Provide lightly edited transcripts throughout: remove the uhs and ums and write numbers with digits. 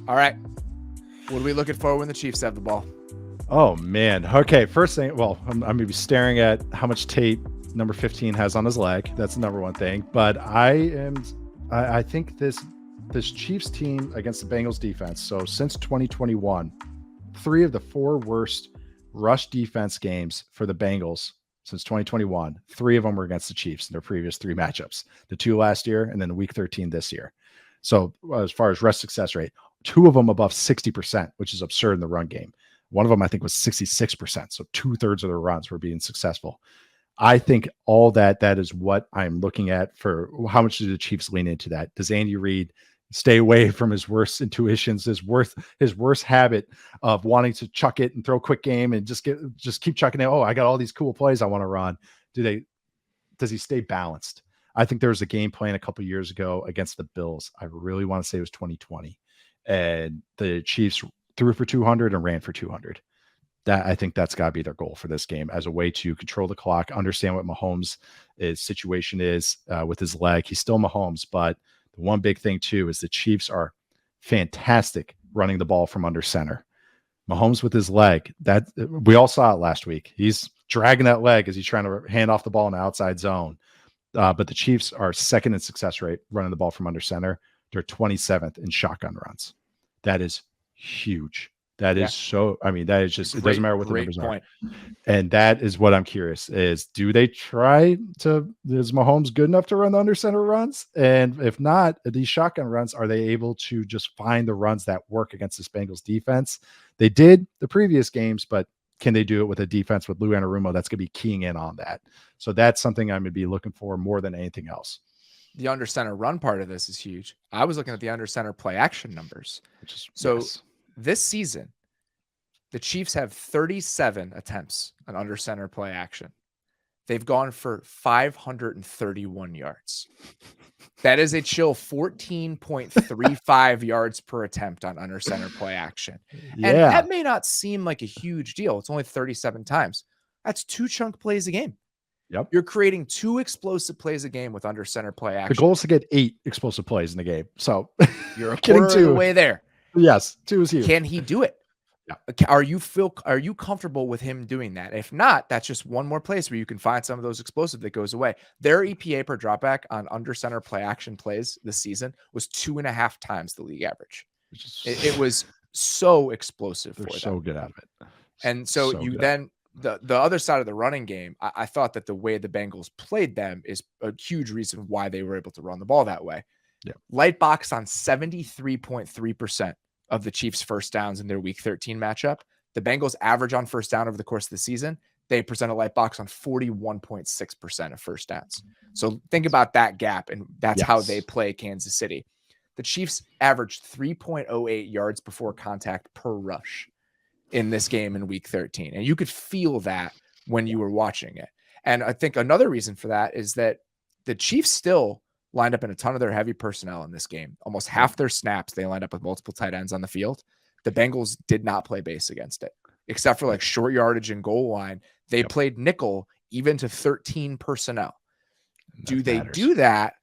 All right. What are we looking for when the Chiefs have the ball? Oh, man. Okay, first thing, well, I'm going to be staring at how much tape number 15 has on his leg. That's the number one thing. But I think this Chiefs team against the Bengals defense, so since 2021, 3 of the 4 worst rush defense games for the Bengals since 2021, 3 of them were against the Chiefs in their previous 3 matchups. The 2 last year and then week 13 this year. So as far as rush success rate, 2 of them above 60%, which is absurd in the run game. One of them, I think, was 66%. So 2/3 of their runs were being successful. I think all that is what I'm looking at for how much do the Chiefs lean into that? Does Andy Reid stay away from his worst intuitions, his worst habit of wanting to chuck it and throw a quick game and just keep chucking it? Oh, I got all these cool plays I want to run. Does he stay balanced? I think there was a game plan a couple of years ago against the Bills. I really want to say it was 2020. And the Chiefs threw for 200 and ran for 200. I think that's got to be their goal for this game as a way to control the clock, understand what Mahomes' situation is with his leg. He's still Mahomes, but the one big thing too is the Chiefs are fantastic running the ball from under center. Mahomes with his leg, that we all saw it last week. He's dragging that leg as he's trying to hand off the ball in the outside zone. But the Chiefs are second in success rate running the ball from under center. They're 27th in shotgun runs. That is huge. That is so, I mean, that is just, it doesn't matter what the numbers are. And that is what I'm curious is, is Mahomes good enough to run the under center runs? And if not, these shotgun runs, are they able to just find the runs that work against this Bengals defense? They did the previous games, but can they do it with a defense with Lou Anarumo that's going to be keying in on that? So that's something I'm going to be looking for more than anything else. The under center run part of this is huge. I was looking at the under center play action numbers. This season, the Chiefs have 37 attempts on under center play action. They've gone for 531 yards. That is a chill 14.35 yards per attempt on under center play action. Yeah. And that may not seem like a huge deal. It's only 37 times. That's 2 chunk plays a game. Yep. You're creating 2 explosive plays a game with under center play action. The goal is to get 8 explosive plays in the game. So you're a quarter of the way there. Yes, 2 is huge. Can he do it? Yeah. Are you comfortable with him doing that? If not, that's just one more place where you can find some of those explosive that goes away. Their EPA per dropback on under center play action plays this season was 2.5 times the league average. It was so explosive. They're so good at it. And so the other side of the running game, I thought that the way the Bengals played them is a huge reason why they were able to run the ball that way. Yeah. Light box on 73.3% of the Chiefs' first downs in their week 13 matchup. The Bengals average on first down over the course of the season. They present a light box on 41.6% of first downs. So think about that gap, and that's how they play Kansas City. The Chiefs averaged 3.08 yards before contact per rush in this game in week 13. And you could feel that when you were watching it. And I think another reason for that is that the Chiefs still lined up in a ton of their heavy personnel in this game. Almost half their snaps, they lined up with multiple tight ends on the field. The Bengals did not play base against it, except for like short yardage and goal line. They played nickel even to 13 personnel. Do they do that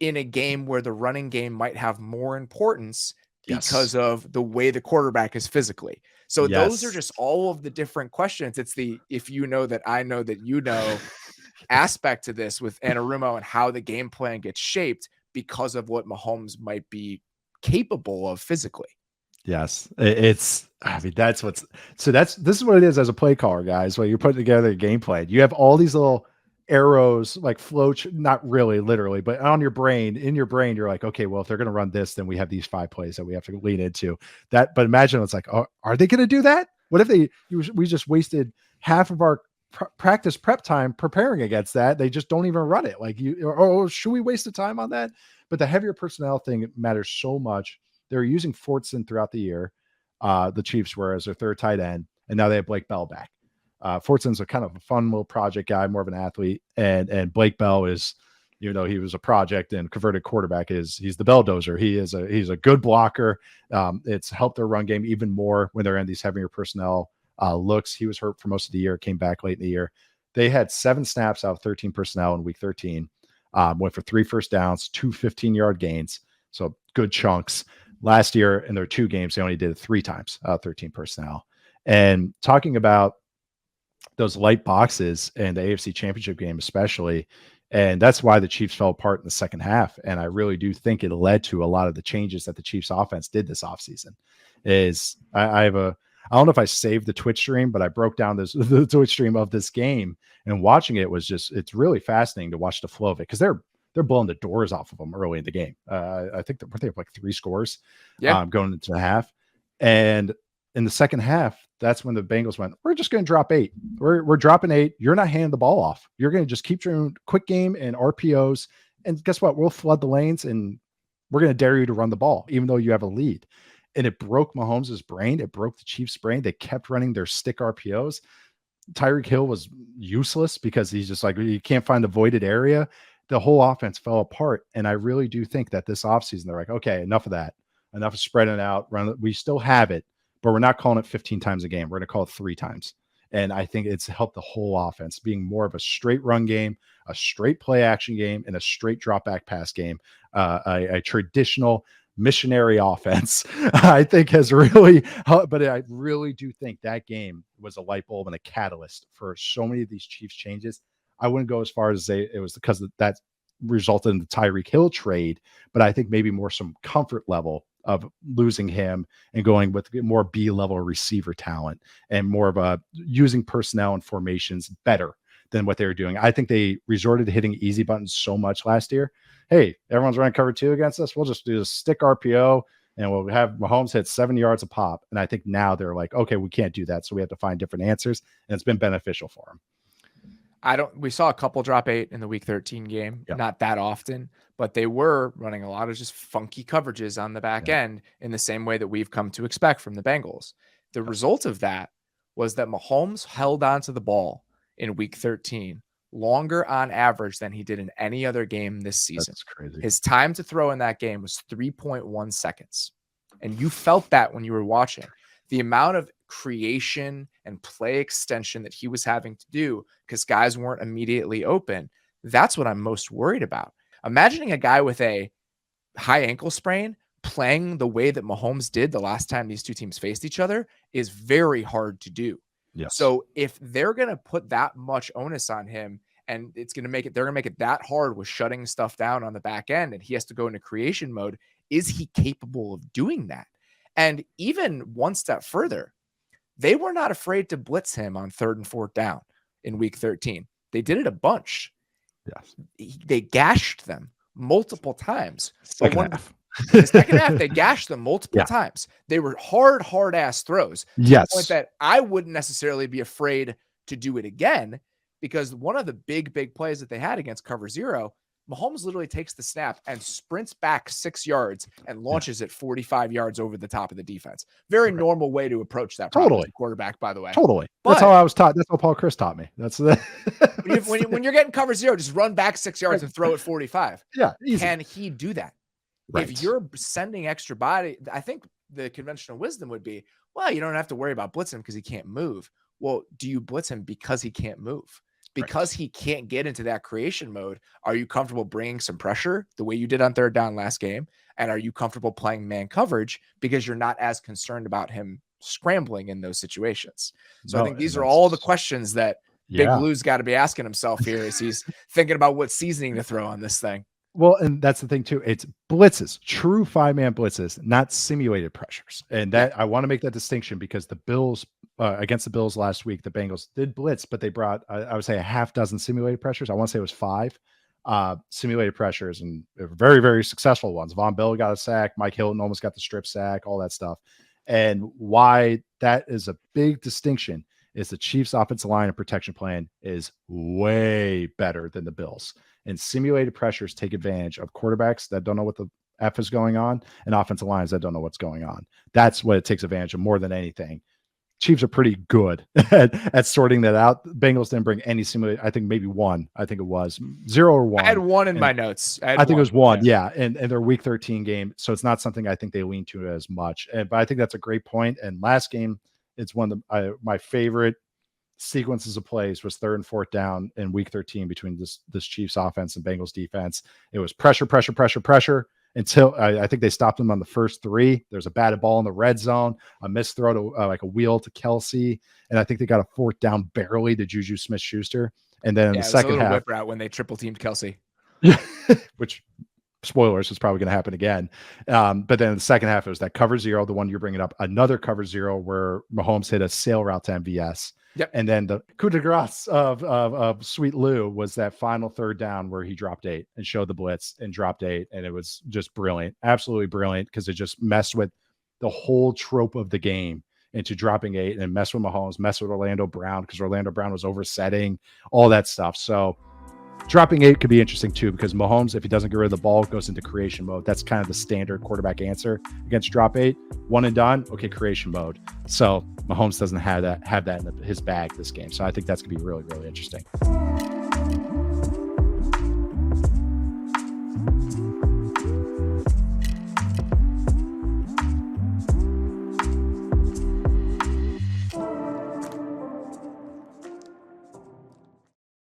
in a game where the running game might have more importance because of the way the quarterback is physically? So those are just all of the different questions. It's the, if you know that I know that you know aspect to this with Anarumo and how the game plan gets shaped because of what Mahomes might be capable of physically. Yes. This is what it is as a play caller, guys. When you're putting together a game plan, you have all these little arrows, like not really literally, but in your brain, you're like, okay, well, if they're going to run this, then we have these 5 plays that we have to lean into that. But imagine it's like, oh, are they going to do that? What if we just wasted half of our practice prep time preparing against that? They just don't even run it. Like should we waste the time on that? But the heavier personnel thing matters so much. They're using Fortson throughout the year. The Chiefs were as their 3rd tight end, and now they have Blake Bell back. Fortson's a kind of a fun little project guy, more of an athlete, and Blake Bell is, he was a project and converted quarterback, he's the belldozer. He's a good blocker. It's helped their run game even more when they're in these heavier personnel looks. He was hurt for most of the year, came back late in the year. They had 7 snaps out of 13 personnel in week 13, went for 3 first downs, 2 15-yard gains. So good chunks. Last year in their 2 games, they only did it 3 times, 13 personnel. And talking about those light boxes and the AFC Championship game, especially. And that's why the Chiefs fell apart in the second half. And I really do think it led to a lot of the changes that the Chiefs offense did this offseason. I don't know if I saved the Twitch stream, but I broke down the Twitch stream of this game, and watching it was it's really fascinating to watch the flow of it, because they're blowing the doors off of them early in the game. I think they have like 3 scores going into the half. And in the second half, that's when the Bengals went, we're just going to drop 8. We're dropping 8. You're not handing the ball off. You're going to just keep doing quick game and RPOs. And guess what? We'll flood the lanes, and we're going to dare you to run the ball, even though you have a lead. And it broke Mahomes' brain. It broke the Chiefs' brain. They kept running their stick RPOs. Tyreek Hill was useless because he's just like, you can't find the voided area. The whole offense fell apart. And I really do think that this offseason, they're like, okay, enough of that. Enough of spreading it out. We still have it, but we're not calling it 15 times a game. We're going to call it 3 times. And I think it's helped the whole offense being more of a straight run game, a straight play action game, and a straight drop back pass game. A traditional missionary offense, I think, has really helped. But I really do think that game was a light bulb and a catalyst for so many of these Chiefs changes. I wouldn't go as far as say it was because that resulted in the Tyreek Hill trade, but I think maybe more some comfort level of losing him and going with more B-level receiver talent and more of a using personnel and formations better than what they were doing. I think they resorted to hitting easy buttons so much last year. Hey, everyone's running cover 2 against us. We'll just do a stick RPO and we'll have Mahomes hit 7 yards a pop. And I think now they're like, okay, we can't do that. So we have to find different answers. And it's been beneficial for them. We saw a couple drop 8 in the week 13 game, not that often, but they were running a lot of just funky coverages on the back end in the same way that we've come to expect from the Bengals. The result of that was that Mahomes held onto the ball in week 13 longer on average than he did in any other game this season. That's crazy. His time to throw in that game was 3.1 seconds. And you felt that when you were watching. The amount of creation and play extension that he was having to do because guys weren't immediately open. That's what I'm most worried about. Imagining a guy with a high ankle sprain playing the way that Mahomes did the last time these two teams faced each other is very hard to do. Yes. So if they're going to put that much onus on him and they're going to make it that hard with shutting stuff down on the back end and he has to go into creation mode, is he capable of doing that? And even one step further, they were not afraid to blitz him on 3rd and 4th down in week 13. They did it a bunch. Yes. They gashed them multiple times. The second half, they gashed them multiple times. They were hard ass throws. Yes. To the point that I wouldn't necessarily be afraid to do it again, because one of the big plays that they had against cover 0, Mahomes literally takes the snap and sprints back 6 yards and launches it 45 yards over the top of the defense. Very normal way to approach that. Totally. Quarterback, by the way. Totally. But that's how I was taught. That's how Paul Chris taught me. That's the when you're getting cover 0, just run back 6 yards and throw it 45. Yeah. Easy. Can he do that? Right. If you're sending extra body, I think the conventional wisdom would be, well, you don't have to worry about blitzing because he can't move. Well, do you blitz him because he can't move? Because he can't get into that creation mode, are you comfortable bringing some pressure the way you did on 3rd down last game? And are you comfortable playing man coverage because you're not as concerned about him scrambling in those situations? So I think these are all the questions that Big Lou's got to be asking himself here as he's thinking about what seasoning to throw on this thing. Well, and that's the thing too. It's blitzes, true 5-man blitzes, not simulated pressures. And that I want to make that distinction because the Bills against the Bills last week, the Bengals did blitz, but they brought, I would say, a half dozen simulated pressures. I want to say it was 5 simulated pressures, and very, very successful ones. Von Bell got a sack. Mike Hilton almost got the strip sack, all that stuff. And why that is a big distinction is the Chiefs' offensive line and protection plan is way better than the Bills. And simulated pressures take advantage of quarterbacks that don't know what the F is going on and offensive lines that don't know what's going on. That's what it takes advantage of more than anything. Chiefs are pretty good at sorting that out. Bengals didn't bring any simulated. I think maybe 1. I think it was 0 or 1. I had 1 in my notes. I think it was 1. Yeah. And their week 13 game. So it's not something I think they lean to as much. But I think that's a great point. And last game, it's one of my favorite sequences of plays was 3rd and 4th down in week 13 between this Chiefs offense and Bengals defense. It was pressure. until I think they stopped him on the first 3. There's a batted ball in the red zone, a missed throw to like a wheel to Kelsey, and I think they got a 4th down barely to Juju Smith-Schuster. And then in the second half, whip route when they triple teamed Kelsey, which spoilers is probably going to happen again. But then in the second half, it was that cover 0, the one you're bringing up, another cover 0 where Mahomes hit a sail route to MVS. Yep. And then the coup de grace of Sweet Lou was that final 3rd down where he dropped 8 and showed the blitz and dropped 8. And it was just brilliant, absolutely brilliant, because it just messed with the whole trope of the game into dropping 8 and mess with Mahomes, mess with Orlando Brown, because Orlando Brown was oversetting, all that stuff. So dropping 8 could be interesting too, because Mahomes, if he doesn't get rid of the ball, goes into creation mode. That's kind of the standard quarterback answer against drop 8. One and done, okay, creation mode. So Mahomes doesn't have that in his bag this game. So I think that's going to be really, really interesting.